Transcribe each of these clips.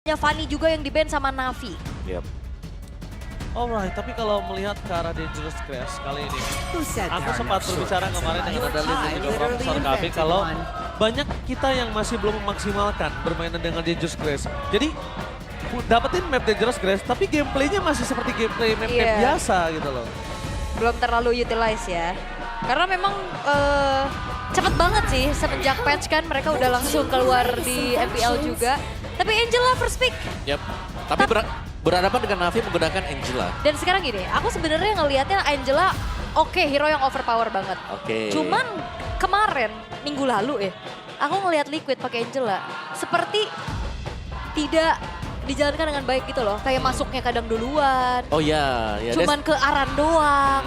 Fanny juga yang di-ban sama Navi. Yep. Alright, tapi kalau melihat ke arah Dangerous Crash kali ini, aku sempat berbicara kemarin dengan Adalin dan juga Profesor KB kalau banyak kita yang masih belum memaksimalkan bermain dengan Dangerous Crash. Jadi dapetin map Dangerous Crash, tapi gameplaynya masih seperti gameplay map biasa gitu loh. Belum terlalu utilize ya. Karena memang cepet banget sih semenjak patch kan mereka udah langsung keluar di MPL juga. Tapi Angela first pick. Yep. Tapi berhadapan dengan Navi menggunakan Angela. Dan sekarang gini, aku sebenarnya ngelihatnya Angela oke, hero yang overpower banget. Oke. Cuman kemarin, minggu lalu ya, aku ngelihat Liquid pakai Angela. Seperti tidak dijalankan dengan baik gitu loh. Kayak masuknya kadang duluan. Oh ya. Cuman ke Aran doang.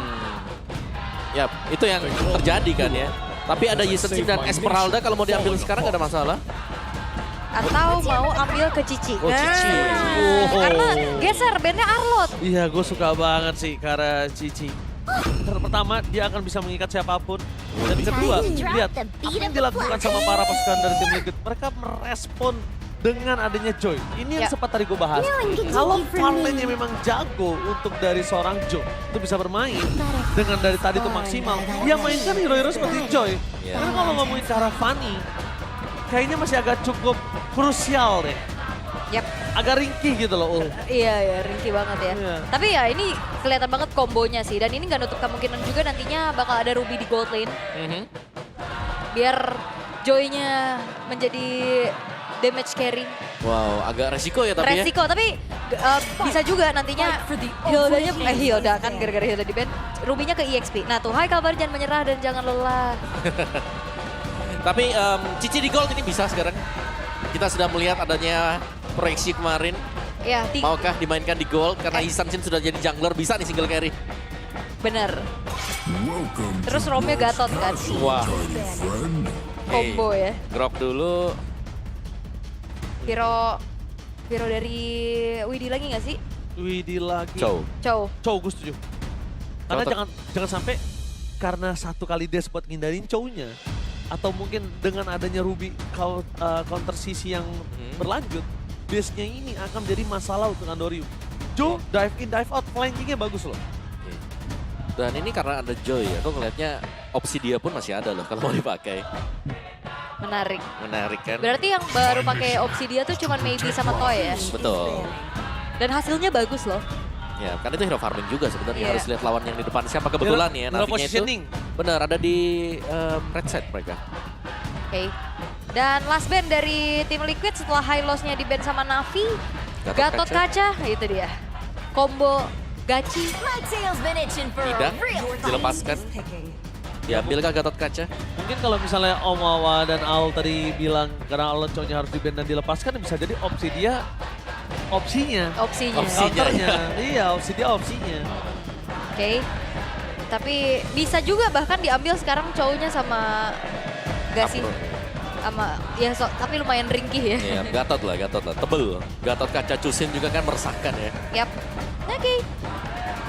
Yap, itu yang terjadi kan ya. Tapi ada Yisen dan Esmeralda kalau mau diambil sekarang gak ada masalah. Atau mau ambil ke Cici. Oh, Cici. Karena geser bandnya Arlot. Iya, gue suka banget sih ke arah Cici. Pertama, dia akan bisa mengikat siapapun. Dan kedua, lihat apa yang dilakukan sama para pasukan dari tim Liquid. Mereka merespon dengan adanya Joy. Ini yang sempat tadi gue bahas. Kalau farmlane-nya memang jago untuk dari seorang Joy, itu bisa bermain dengan dari tadi itu maksimal. Dia mainkan hero-hero seperti Joy. Karena kalau ngomongin ke arah Fanny, kayaknya masih agak cukup krusial deh. Yap. Agak ringkih gitu loh. Iya, ringkih banget ya. Iya. Tapi ya ini kelihatan banget kombonya sih. Dan ini nggak nutup kemungkinan juga nantinya bakal ada Ruby di gold lane. Biar Joy-nya menjadi damage carry. Wow, agak resiko ya tapi Resiko, tapi bisa juga nantinya Hilda-nya, Hilda kan gara-gara Hilda di ban, Ruby-nya ke EXP. Nah tuh, hai kabar jangan menyerah dan jangan lelah. Tapi Cici di gold ini bisa sekarang. Kita sudah melihat adanya proyeksi kemarin. Ya, Maukah dimainkan di gold karena Hisanshin sudah jadi jungler, bisa nih single carry. bener. Terus Romnya Gatot kan. Wah. Combo ya. Grok dulu. Hero dari Widi lagi nggak sih? Widi lagi. Chow. Chow gue setuju. Karena Chow jangan sampai karena satu kali dash buat ngindarin Chow-nya. Atau mungkin dengan adanya Ruby counter sisi yang berlanjut, base-nya ini akan menjadi masalah untuk Andorium. Joe dive in, dive out, flankingnya bagus loh. Dan ini karena ada Joy ya, aku ngelihatnya opsi dia pun masih ada loh kalau mau dipakai. Menarik. Menarik kan? Berarti yang baru pakai opsi dia tuh cuman maybe sama Toy ya? Betul. Dan hasilnya bagus loh. Ya, kan itu hero farming juga sebenarnya. Iya. Harus lihat lawan yang di depan siapa kebetulan ya. Hero Navinya itu positioning. benar ada di red side mereka. Oke. Dan last ban dari tim Liquid setelah high loss-nya di ban sama Navi. Gatot Kaca, itu dia. Combo Gachi. Tidak dilepaskan. Diambilkah Gatot Kaca? Mungkin kalau misalnya Om Wawa dan Al tadi bilang karena Al Chow-nya harus di-ban dan dilepaskan, bisa jadi opsi dia opsinya. Counternya. Iya, opsi dia opsinya. Oke. Tapi bisa juga bahkan diambil sekarang cowoknya sama Gasi. Sama ya tapi lumayan ringkih ya. Iya, Gatot lah, tebel. Gatot Kaca Cusin juga kan meresahkan ya. Yap. Oke.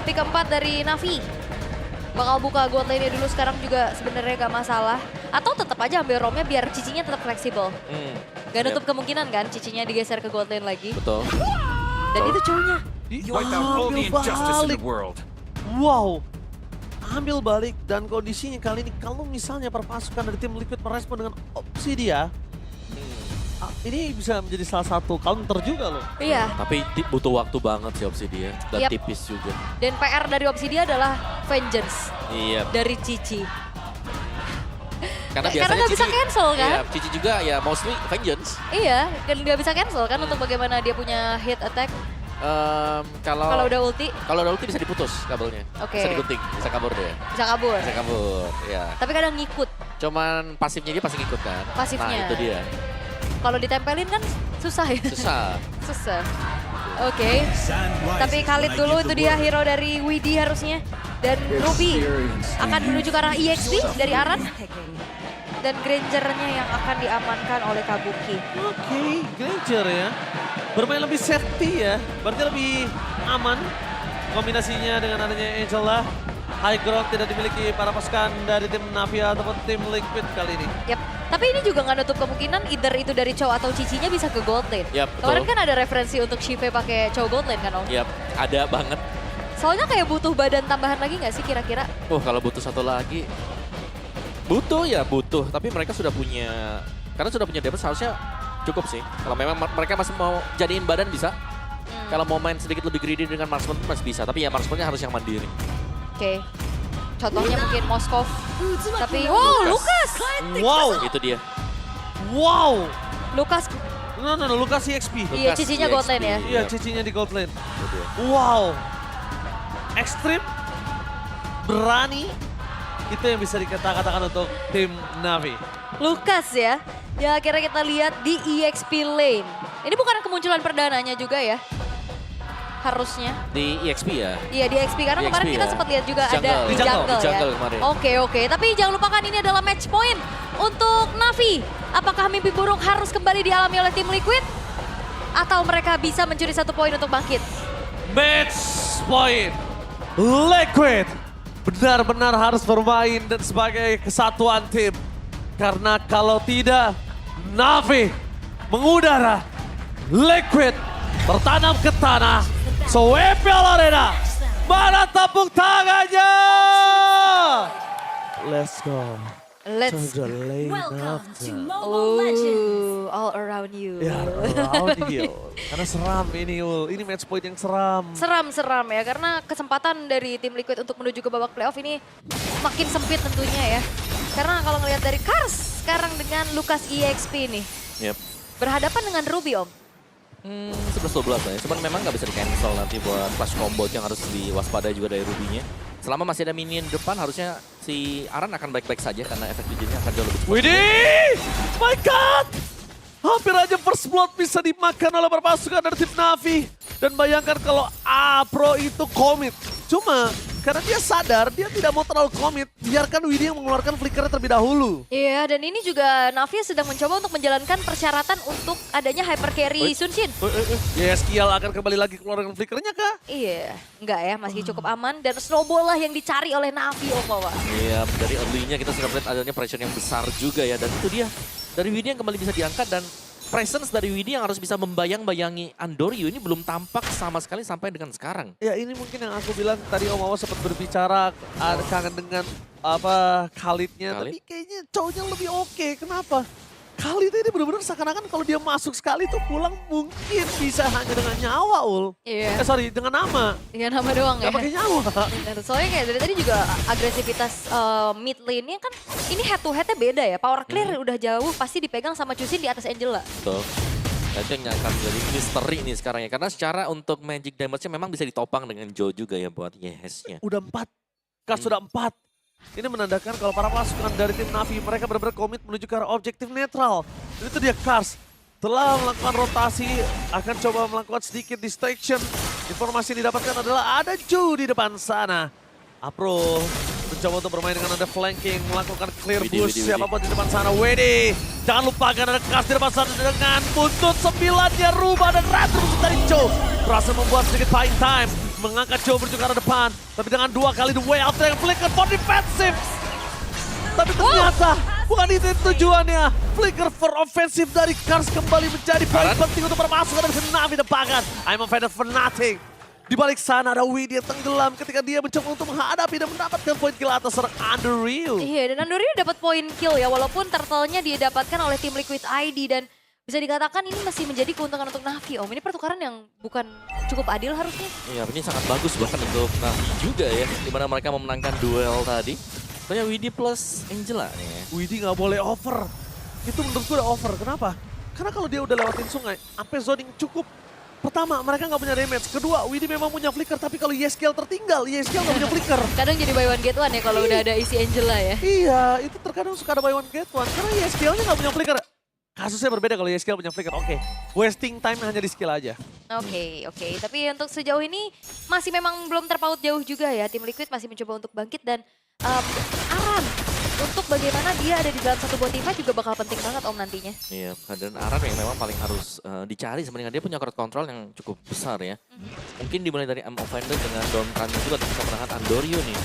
Pick keempat dari Navi. Bakal buka gold lane dulu sekarang juga sebenarnya gak masalah. Atau tetap aja ambil romnya biar cicinya tetap fleksibel. Gak nutup kemungkinan kan cicinya digeser ke gold lane lagi. Betul. Dan itu cowoknya. Ambil balik. Wow. Ambil balik dan kondisinya kali ini kalau misalnya perpasukan dari tim Liquid merespon dengan opsi dia. Ini bisa menjadi salah satu counter juga loh. Iya. Tapi butuh waktu banget sih opsi dia. Dan tipis juga. Dan PR dari opsi dia adalah Vengeance. Iya. Dari Cici. Karena nggak bisa cancel kan? Iya, Cici juga ya mostly Vengeance. Iya, dan nggak bisa cancel kan untuk bagaimana dia punya hit attack. Kalau udah ulti. Kalau udah ulti bisa diputus kabelnya. Oke. Bisa digunting, bisa kabur dia. Bisa kabur. Bisa kabur, ya. Tapi kadang ngikut Cuman pasifnya dia pasti ngikut kan. pasifnya. Nah itu dia. Kalau ditempelin kan susah ya. Susah. Oke. Tapi Khalid dulu itu dia hero dari Widi harusnya. Dan Ruby akan menuju ke arah EXP dari Aran. Dan Granger-nya yang akan diamankan oleh Kabuki. Oke, Granger ya. Bermain lebih safety ya. Berarti lebih aman. Kombinasinya dengan adanya Angela. High ground tidak dimiliki para pasukan dari tim Navia ataupun tim Liquid kali ini. Yap. Tapi ini juga nggak nutup kemungkinan either itu dari Chow atau Cicinya bisa ke gold lane. Yap, Kemarin betul. kan ada referensi untuk Shive pakai Chow gold lane kan Om? Yap, ada banget. Soalnya kayak butuh badan tambahan lagi nggak sih kira-kira? Kalau butuh satu lagi, butuh ya butuh. Tapi mereka sudah punya, karena sudah punya damage seharusnya cukup sih. Kalau memang mereka masih mau jadiin badan bisa. Kalau mau main sedikit lebih greedy dengan marksman masih bisa. Tapi ya marksmannya harus yang mandiri. Oke. Contohnya mungkin Moskov. Tapi, wow, Lukas! Wow, Itu dia. wow. Lukas, No, Lukas EXP. iya Lukas Cicinya EXP. gold lane ya. Iya, cicinya di gold lane. Itu dia. Wow. Ekstrim. Berani. Itu yang bisa dikatakan untuk tim Navi. Lukas ya. Ya akhirnya kita lihat di EXP lane. Ini bukan kemunculan perdananya juga ya. Harusnya. Di EXP ya. Iya di EXP karena Di kemarin XP kita ya. sempat lihat juga Di ada jungle. di Di jungle. jungle, Di jungle kemarin. ya. Oke, tapi jangan lupakan ini adalah match point untuk Navi. Apakah mimpi buruk harus kembali dialami oleh tim Liquid? Atau mereka bisa mencuri 1 poin untuk bangkit? Match point. Liquid benar-benar harus bermain dan sebagai kesatuan tim. Karena kalau tidak, Navi mengudara. Liquid bertanam ke tanah. So EPL Arena, mana tepuk tangannya? Let's go. Let's To the lane Welcome of to the- Mobile Legends. all around you. Ya, around you. Karena seram ini, Ul. Ini match point yang seram. Seram-seram ya, karena kesempatan dari tim Liquid untuk menuju ke babak playoff ini makin sempit tentunya ya. Karena kalau ngelihat dari Kars sekarang dengan Lukas EXP nih, Yap. berhadapan dengan Ruby Om. 11-12 lah ya. Cuman memang nggak bisa di-cancel nanti buat flash combo yang harus diwaspadai juga dari Ruby-nya. Selama masih ada minion depan harusnya si Aran akan baik-baik saja karena efek bijinya akan jauh lebih cepat. Widih! My God! Hampir aja first blood bisa dimakan oleh pasukan dari tim Navi. Dan bayangkan kalau Apro itu komit. Cuma karena dia sadar dia tidak mau terlalu komit, biarkan Widih yang mengeluarkan flickernya terlebih dahulu. Iya, dan ini juga Navi sedang mencoba untuk menjalankan persyaratan untuk adanya hyper carry Sunshin. Yes, Kial akan kembali lagi keluarkan flickernya kah? Iya, enggak ya, masih cukup aman. Dan snowball lah yang dicari oleh Navi Om Wawa. Iya, dari early-nya kita sudah melihat adanya pressure yang besar juga ya. Dan itu dia, dari Widih yang kembali bisa diangkat dan presence dari Widih yang harus bisa membayang-bayangi Andoryu ini belum tampak sama sekali sampai dengan sekarang. Ya ini mungkin yang aku bilang tadi Om Awa sempat berbicara kangen dengan Khalidnya. Khalid? Tapi kayaknya cowoknya lebih oke. Kenapa? Khalid ini benar-benar seakan-akan kalau dia masuk sekali tuh pulang mungkin bisa hanya dengan nyawa, Ul. Iya, Sorry, dengan nama. dengan nama doang ya. Gak pakai nyawa. Bener, soalnya kayak dari tadi juga agresivitas mid lane-nya kan ini head to head-nya beda ya. Power clear udah jauh pasti dipegang sama Chusin di atas Angela. Betul. Dan itu yang akan menjadi misteri nih sekarang ya. Karena secara untuk magic damage-nya memang bisa ditopang dengan Joe juga ya buat Yes-nya. Udah 4. Kars sudah 4. Ini menandakan kalau para pasukan dari tim Navi mereka benar-benar komit menuju ke arah objektif netral. Dan itu dia Kars. Telah melakukan rotasi, akan coba melakukan sedikit distraction. Informasi yang didapatkan adalah ada Joe di depan sana. Apro mencoba untuk bermain dengan ada flanking, melakukan clear Widih, boost Widih, siapapun di depan sana. Wedi, jangan lupakan ada Kars di depan sana dengan buntut 9-nya Ruba dan Ratu dari Joe. Berhasil membuat sedikit buying time, mengangkat Joe menuju ke arah depan. Tapi dengan 2 kali the way out yang flicker for defensive. Tapi ternyata bukan itu tujuannya. Flicker for offensive dari Kars kembali menjadi poin penting untuk bermasuk dari Navi depankan. I'm a fighter for nothing. Di balik sana ada Widih yang tenggelam ketika dia mencoba untuk menghadapi dan mendapatkan poin kill atas serang Andoryu. Iya, dan Andoryu dapat poin kill ya, walaupun turtle-nya didapatkan oleh tim Liquid ID dan bisa dikatakan ini masih menjadi keuntungan untuk Navi Om. Ini pertukaran yang bukan cukup adil harusnya. Iya, ini sangat bagus bahkan untuk Navi juga ya. Dimana mereka memenangkan duel tadi. Soalnya Widih plus Angela nih ya. Widih nggak boleh over. Itu menurutku udah over. Kenapa? Karena kalau dia udah lewatin sungai, sampai zoning cukup. Pertama, mereka nggak punya damage. Kedua, Widih memang punya flicker, tapi kalau Yeskiel tertinggal, Yeskiel nggak punya flicker. Kadang jadi buy one get one ya kalau udah ada isi Angela ya. Iya, itu terkadang suka ada buy one get one. Karena Yeskielnya nggak punya flicker. Kasusnya berbeda kalau Yeskiel punya flicker. Oke, wasting time hanya di skill aja. Oke. Tapi untuk sejauh ini masih memang belum terpaut jauh juga ya. Tim Liquid masih mencoba untuk bangkit dan Aran untuk bagaimana dia ada di dalam satu bot teamfight juga bakal penting banget Om nantinya. Iya, dan Aran yang memang paling harus dicari sebenarnya dia punya crowd control yang cukup besar ya. Mungkin dimulai dari M Offender dengan down run juga untuk bisa menahan Andoryu nih.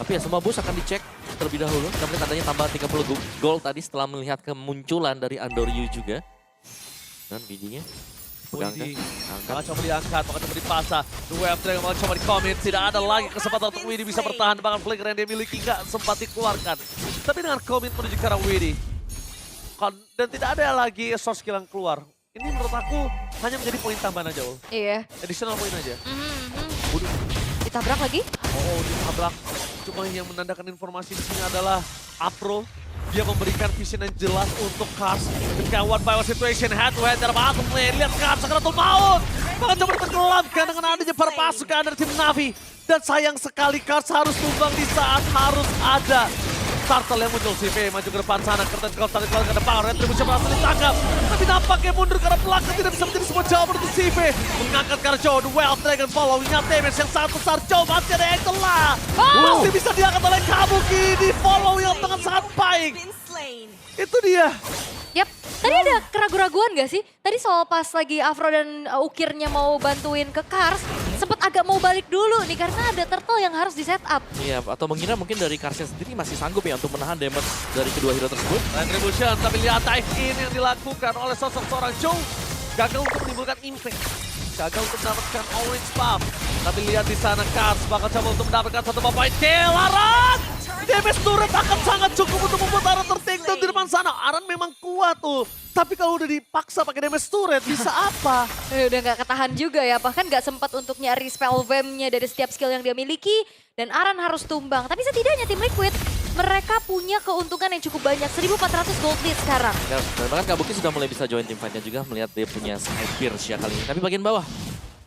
Tapi ya semua bus akan dicek. terlebih dahulu. Kita melihat adanya tambahan 30 gol tadi setelah melihat kemunculan dari Andoryu juga. Dan bijinya. Widhi Angkat. bakal coba diangkat, bakal coba dipasang. The Wave Dragon bakal coba di-commit. Tidak ada lagi kesempatan untuk Widhi bisa bertahan. Bahkan flicker yang dia miliki nggak sempat dikeluarkan. Tapi dengan commit menuju ke arah Widhi. Dan tidak ada lagi source skill yang keluar. Ini menurut aku hanya menjadi poin tambahan aja, Ul. Iya. Additional poin aja. Waduh. Ditabrak lagi? Oh, ditabrak. Cuma yang menandakan informasi di sini adalah Afro. Dia memberikan vision yang jelas untuk Cars. Ketika one by one situation, head to head dalam bottom lane. Lihat Cars akan untuk maut. Bahkan coba ditenggelamkan dengan adanya para pasukan dari tim Navi. Dan sayang sekali Cars harus tumbang di saat harus ada Turtle yang muncul. CV maju ke depan sana. Kertas Cars tarik ke depan. Retribution berhasil ditangkap. Tapi nampaknya mundur karena belakang tidak bisa menjadi sebuah jawaban untuk CV. Mengangkat ke arah Joe. The Wild Dragon following-nya damage yang sangat besar. Joe masih ada angle lah. Masih bisa diangkat oleh Kabuki. Di follow yang dengan sangat baik. Itu dia. Yap, tadi ada keraguan-raguan gak sih? Tadi soal pas lagi Afro dan Ukirnya mau bantuin ke Cars, sempet agak mau balik dulu nih karena ada turtle yang harus di setup. Iya, atau mengira mungkin dari Carsnya sendiri masih sanggup ya untuk menahan damage dari kedua hero tersebut. Retribution, tapi lihat dive in yang dilakukan oleh sosok seorang Joe. Gagal untuk menimbulkan impact. Gagal untuk mendapatkan orange buff. Tapi lihat di sana Cars bakal coba untuk mendapatkan satu point kill. Aran! Damage turret akan sangat cukup untuk membuat Aran ter-takedown di depan sana. Aran memang kuat tuh. Tapi kalau udah dipaksa pakai damage turret, bisa apa? Udah gak ketahan juga ya, bahkan gak sempat untuk nyari spell vamp-nya dari setiap skill yang dia miliki. Dan Aran harus tumbang. Tapi setidaknya tim Liquid, mereka punya keuntungan yang cukup banyak. 1.400 gold lead sekarang. Ya, dan bahkan Kabuki sudah mulai bisa join tim fight-nya juga melihat dia punya Sky Pierce ya kali ini. Tapi bagian bawah,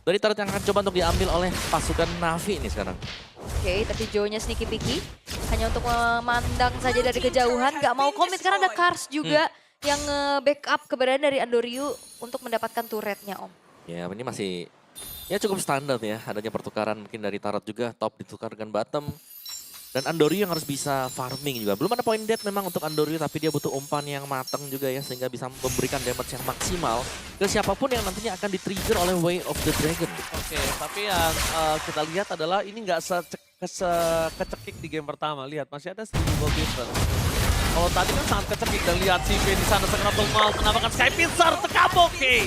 dari turret yang akan coba untuk diambil oleh pasukan Navi ini sekarang. Oke, tapi Joe-nya sneaky picky. Hanya untuk memandang saja dari kejauhan. Gak mau komit karena ada Cars juga yang backup keberadaan dari Andoryu untuk mendapatkan turretnya, Om. Ya ini masih ya cukup standar ya. Adanya pertukaran mungkin dari turret juga. Top ditukar dengan bottom. Dan Andoryu yang harus bisa farming juga. Belum ada point dead memang untuk Andoryu, tapi dia butuh umpan yang matang juga ya. Sehingga bisa memberikan damage yang maksimal ke siapapun yang nantinya akan di-trigger oleh Way of the Dragon. Oke, tapi yang kita lihat adalah ini nggak kecekik di game pertama. Lihat, masih ada 1000 gold difference. Kalau tadi kan sangat kecekik dan lihat CV di sana sangat normal menambahkan Sky Piercer ke Kabuki.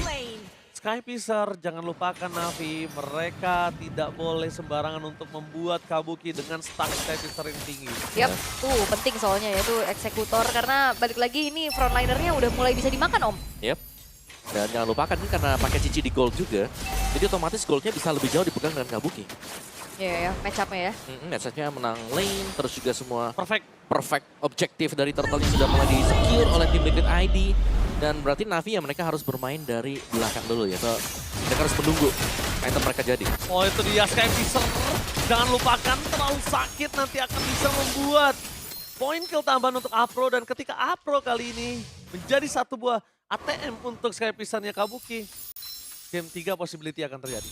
Sky Piercer, jangan lupakan Navi, mereka tidak boleh sembarangan untuk membuat Kabuki dengan stack Sky Piercer yang tinggi. Yap, tuh penting soalnya ya, itu eksekutor karena balik lagi ini frontlinernya udah mulai bisa dimakan, Om. Yep. Dan jangan lupakan ini karena pakai cici di gold juga, jadi otomatis goldnya bisa lebih jauh dipegang dengan Kabuki. Iya ya, match up-nya ya. Match-nya menang lane, terus juga semua Perfect. objektif dari Turtle ini sudah mulai di-secure oleh tim Liquid ID. Dan berarti Navi ya mereka harus bermain dari belakang dulu ya. So, mereka harus menunggu item mereka jadi. Oh itu dia Sky Piercer, jangan lupakan terlalu sakit nanti akan bisa membuat poin kill tambahan untuk Afro. Dan ketika Afro kali ini menjadi satu buah ATM untuk Sky Piercer-nya Kabuki, game 3 possibility akan terjadi.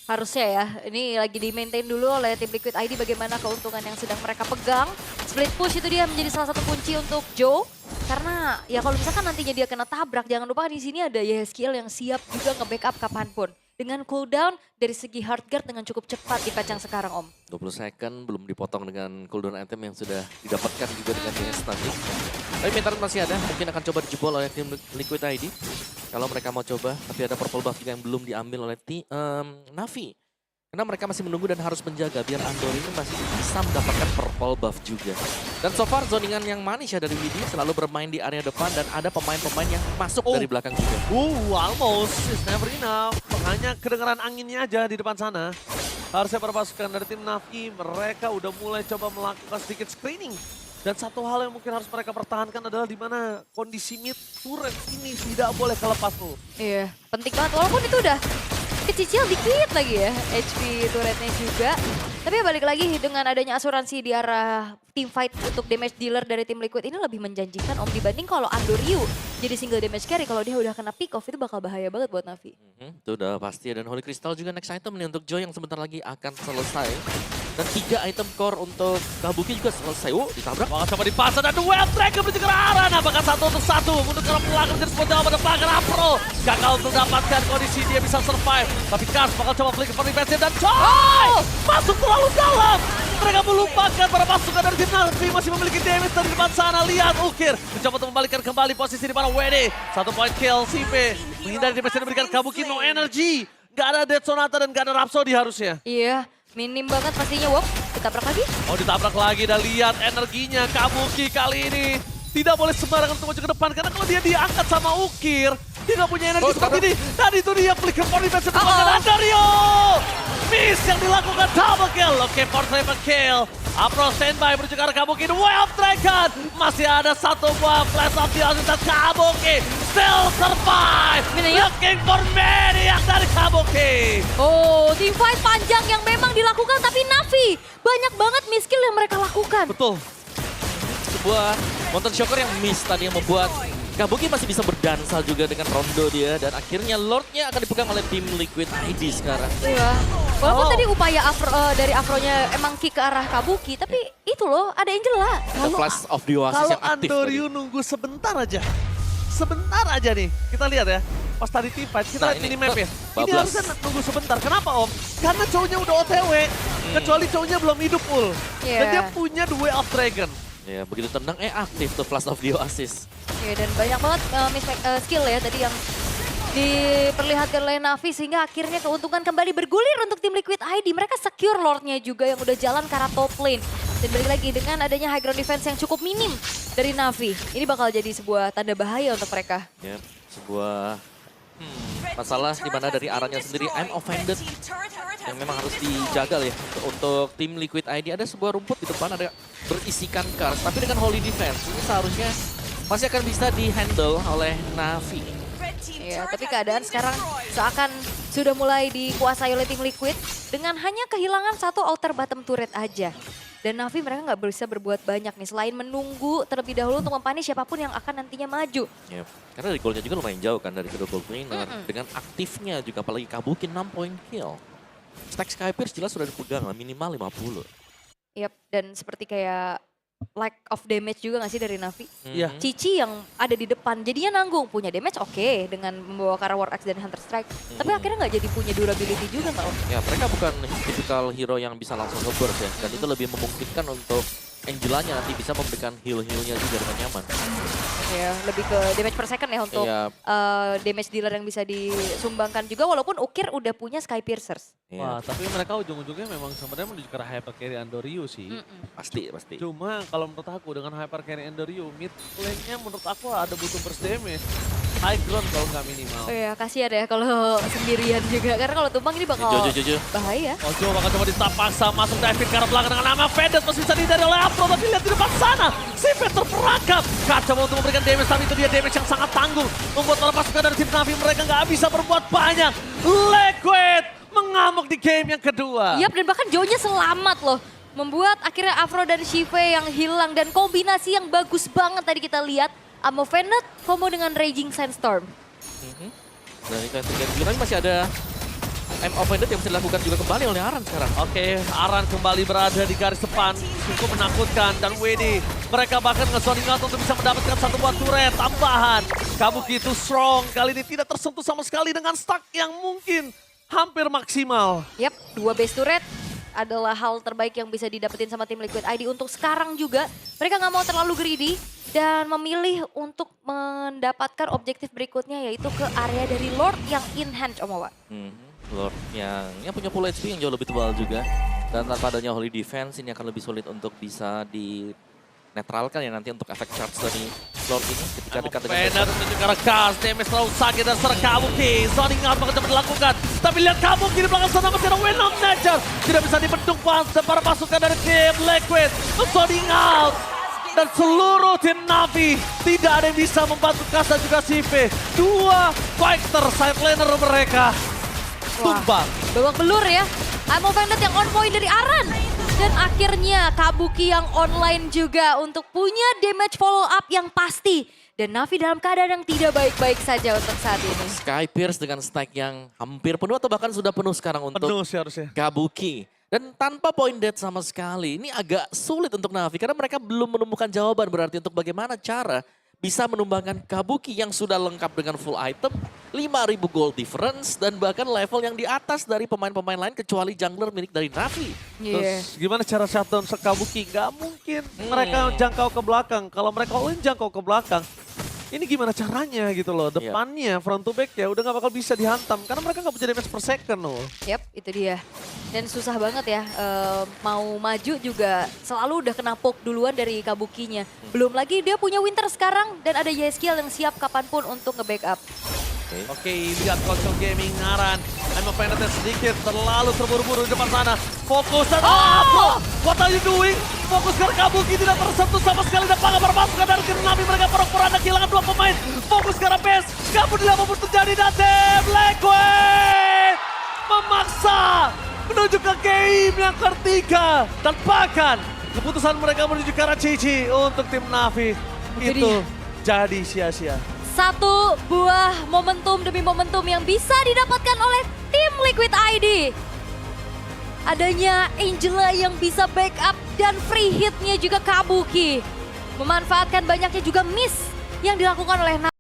Harusnya ya, ini lagi di-maintain dulu oleh tim Liquid ID bagaimana keuntungan yang sedang mereka pegang. Split push itu dia menjadi salah satu kunci untuk Joe. Karena ya kalau misalkan nantinya dia kena tabrak, jangan lupa di sini ada Yeskiel yang siap juga nge-backup kapanpun. Dengan cooldown dari segi hard guard dengan cukup cepat di patch yang sekarang, Om. 20 second belum dipotong dengan cooldown item yang sudah didapatkan juga dengan DS nanti. Tapi mental masih ada, mungkin akan coba dijebol oleh tim Liquid ID. Kalau mereka mau coba, tapi ada purple buff juga yang belum diambil oleh Navi. Karena mereka masih menunggu dan harus menjaga biar Andoryu ini masih bisa mendapatkan purple buff juga. Dan so far zoningan yang manis ya dari Widhi selalu bermain di area depan dan ada pemain-pemain yang masuk dari belakang juga. Almost, it's never enough. Hanya kedengaran anginnya aja di depan sana. Harusnya para pasukan dari tim Navi, mereka udah mulai coba melakukan sedikit screening. Dan satu hal yang mungkin harus mereka pertahankan adalah di mana kondisi mid turret ini tidak boleh kelepas tuh. Iya, penting banget. Walaupun itu udah kecicil dikit lagi ya HP turretnya juga. Tapi balik lagi dengan adanya asuransi di arah team fight untuk damage dealer dari tim Liquid ini lebih menjanjikan, Om, dibanding kalau Andoryu jadi single damage carry. Kalau dia udah kena pick off itu bakal bahaya banget buat Navi. Itu udah pasti. Dan Holy Crystal juga next item nih untuk Joy yang sebentar lagi akan selesai. Dan 3 item core untuk Kabuki juga selesai. Ditabrak. Bakal coba dipasang dan Wild Dragon menuju ke arah. Apakah 1-1 untuk ke belakang jadi sebuah jawaban depan karena Pro gagal untuk mendapatkan kondisi dia bisa survive. Tapi Cars bakal coba flick for defensive dan Joy masuk terlalu dalam. Mereka melupakan para pasukan dari tim Navi masih memiliki damage dari depan sana. Lihat Ukir mencoba untuk membalikan kembali posisi di mana WD. 1 point kill, Sipe menghindari damage yang diberikan Kabuki, no energy. Gak ada Dead Sonata dan gak ada Rhapsody harusnya. Iya, minim banget pastinya. Wop, ditabrak lagi. Oh ditabrak lagi dan lihat energinya Kabuki kali ini. Tidak boleh sembarangan untuk maju ke depan karena kalau dia diangkat sama Ukir, dia nggak punya energi seperti ini. Dan itu dia flicker for defense yang dilakukan Dario. Miss yang dilakukan double kill. Oke, for triple kill. Apro standby menuju ke arah Kabuki. The Way of Dragon. Masih ada satu buah flash of the Oasis dan Kabuki still survive. Looking for Maniac dari Kabuki. Oh, team fight panjang yang memang dilakukan tapi Navi banyak banget miskill yang mereka lakukan. Betul. Sebuah Mountain Shocker yang miss tadi yang membuat Kabuki masih bisa berdansa juga dengan rondo dia. Dan akhirnya Lordnya akan dipegang oleh tim Liquid ID sekarang. Iya. Walaupun tadi upaya dari Afronya emang kick ke arah Kabuki, tapi itu loh ada Angela. Ada Flash of the Oasis Kalau yang aktif Andoryu nunggu sebentar aja. Sebentar aja nih. Kita lihat ya. Pas tadi team fight, kita Nah, lihat ini minimap ya. Ini bablas. harusnya nunggu sebentar. Kenapa Om? Karena cowoknya udah OTW. Kecuali cowoknya belum hidup full. Iya. Dan dia punya The Way of Dragon. Ya, begitu tendang aktif tuh Flash of the Oasis. Iya, dan banyak banget skill ya tadi yang diperlihatkan oleh Navi sehingga akhirnya keuntungan kembali bergulir untuk tim Liquid ID. Mereka secure Lordnya juga yang udah jalan ke arah top lane. Dan balik lagi dengan adanya high ground defense yang cukup minim dari Navi. Ini bakal jadi sebuah tanda bahaya untuk mereka. Ya, sebuah masalah di mana dari arahnya sendiri I'm offended yang memang harus dijaga ya untuk tim Liquid ID. Ada sebuah rumput di depan ada berisikan cars tapi dengan holy defense ini seharusnya masih akan bisa dihandle oleh Navi. Ya, tapi keadaan sekarang seakan sudah mulai dikuasai oleh tim Liquid dengan hanya kehilangan satu outer bottom turret aja. Dan Navi mereka nggak bisa berbuat banyak nih selain menunggu terlebih dahulu untuk mempunish siapapun yang akan nantinya maju. Ya, karena dari goalnya juga lumayan jauh kan dari kedua goal winner. Dengan aktifnya juga apalagi Kabuki 6 point kill. Stack Skypierce jelas sudah dipegang lah, minimal 50. Yap, dan seperti kayak lack of damage juga gak sih dari Navi? Iya. Cici yang ada di depan jadinya nanggung, punya damage oke dengan membawa Kara War Axe dan Hunter Strike. Tapi akhirnya gak jadi punya durability juga Kak Om. Ya, mereka bukan tipikal hero yang bisa langsung nge-burst ya. Dan itu lebih memungkinkan untuk Angelanya nanti bisa memberikan heal-healnya juga dengan nyaman. Ya, lebih ke damage per second ya untuk Iya. damage dealer yang bisa disumbangkan juga walaupun Ukir udah punya Sky Piercers. Ya, Wah, tapi mereka ujung-ujungnya memang sebenarnya menuju ke arah hyper carry Andoryu sih. pasti. Cuma kalau menurut aku dengan hyper carry Andoryu, mid lane-nya menurut aku ada butuh burst damage. High ground kalau nggak minimal. Oh ya, kasihan ya kalau sendirian juga karena kalau tumbang ini bakal Jojo. bahaya. Ojo bakal coba ditap paksa masuk David ke arah belakang dengan nama Fedez masih bisa dihindari oleh Afro tapi lihat di depan sana si Peter perangkap kacau untuk memberikan damage tapi itu dia damage yang sangat tanggung membuat para pasukan dari tim Navi mereka nggak bisa berbuat banyak. Liquid mengamuk di game yang kedua. Yap, dan bahkan Joe-nya selamat loh. Membuat akhirnya Afro dan Shive yang hilang dan kombinasi yang bagus banget tadi kita lihat. Amo Venet combo dengan Raging Sandstorm. Dan itu yang masih ada I'm offended yang bisa dilakukan juga kembali oleh Aran sekarang. Oke, Aran kembali berada di garis depan, cukup menakutkan dan WD mereka bahkan nge-zoning out untuk bisa mendapatkan satu buah turret tambahan. Kabuki itu strong, kali ini tidak tersentuh sama sekali dengan stack yang mungkin hampir maksimal. Yap, 2 base turret adalah hal terbaik yang bisa didapetin sama tim Liquid ID untuk sekarang juga. Mereka nggak mau terlalu greedy dan memilih untuk mendapatkan objektif berikutnya yaitu ke area dari Lord yang in hand, Om Awa. Lord yang punya full HP yang jauh lebih tebal juga. Dan tanpa adanya Holy Defense ini akan lebih sulit untuk bisa dinetralkan ya nanti untuk efek charge dari Lord ini ketika dekat dengan Benar menuju ke arah Gas, damage terlalu sakit dan serang Kabuki. Zoning out bakal coba dilakukan. Tapi lihat Kabuki di belakang sana masih ada Wind of Nature. Tidak bisa dibendung para pasukan dari tim Liquid. Zoning out. Dan seluruh tim Navi tidak ada yang bisa membantu Gas dan juga Sipe. 2 fighter side laner mereka tumbang. Babak belur ya. Amo Venet yang on point dari Aran. Dan akhirnya Kabuki yang online juga untuk punya damage follow up yang pasti. Dan Navi dalam keadaan yang tidak baik-baik saja untuk saat ini. Skypierce dengan stack yang hampir penuh atau bahkan sudah penuh sekarang untuk Penuh sih harusnya. Kabuki. Dan tanpa point dead sama sekali, ini agak sulit untuk Navi karena mereka belum menemukan jawaban berarti untuk bagaimana cara bisa menumbangkan Kabuki yang sudah lengkap dengan full item 5.000 gold difference dan bahkan level yang di atas dari pemain-pemain lain kecuali jungler milik dari Navi. Terus gimana cara shutdown Kabuki? Gak mungkin mereka jangkau ke belakang. Kalau mereka all in jangkau ke belakang, ini gimana caranya gitu loh. Depannya, front to back ya udah gak bakal bisa dihantam. Karena mereka gak punya damage per second loh. Yap, itu dia. Dan susah banget ya, mau maju juga selalu udah kena poke duluan dari Kabukinya. Belum lagi dia punya Winter sekarang dan ada Yeskiel yang siap kapanpun untuk nge-backup. Oke, lihat Konsol Gaming Naran. Emang penetrate sedikit, terlalu terburu-buru di depan sana. Fokus dan what are you doing? Fokus ke Kabuki tidak tersentuh sama sekali dan Pangapar masuk dari tim Navi. Mereka pura-pura kehilangan 2 pemain. Fokus ke arah base, gak peduli apapun terjadi dan tim Liquid memaksa menuju ke game yang ketiga. Dan bahkan keputusan mereka menuju ke arah Cici untuk tim Navi itu jadi sia-sia. Satu buah momentum demi momentum yang bisa didapatkan oleh tim Liquid ID. Adanya Angela yang bisa backup dan free hitnya juga Kabuki. Memanfaatkan banyaknya juga miss yang dilakukan oleh